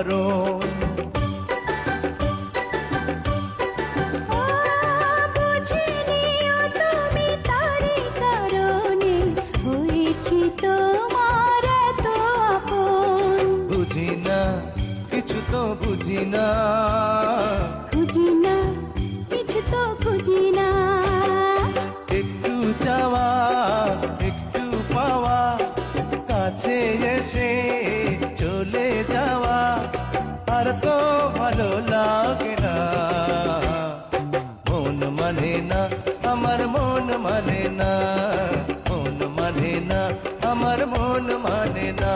মরণ। বুঝিনিও তুমি তারই কারণে হয়েছি তোমার এত আপন। বুঝি না কিছু তো বুঝি না, খুঁজি না কিছু তো খুঁজি না। একটু চাওয়া একটু পাওয়া, কাছে এসে চলে যাওয়া, আর তো ভালো লাগে না। মন মানে না আমার, মন মানে না, মন মানে না আমার, মন মানে না।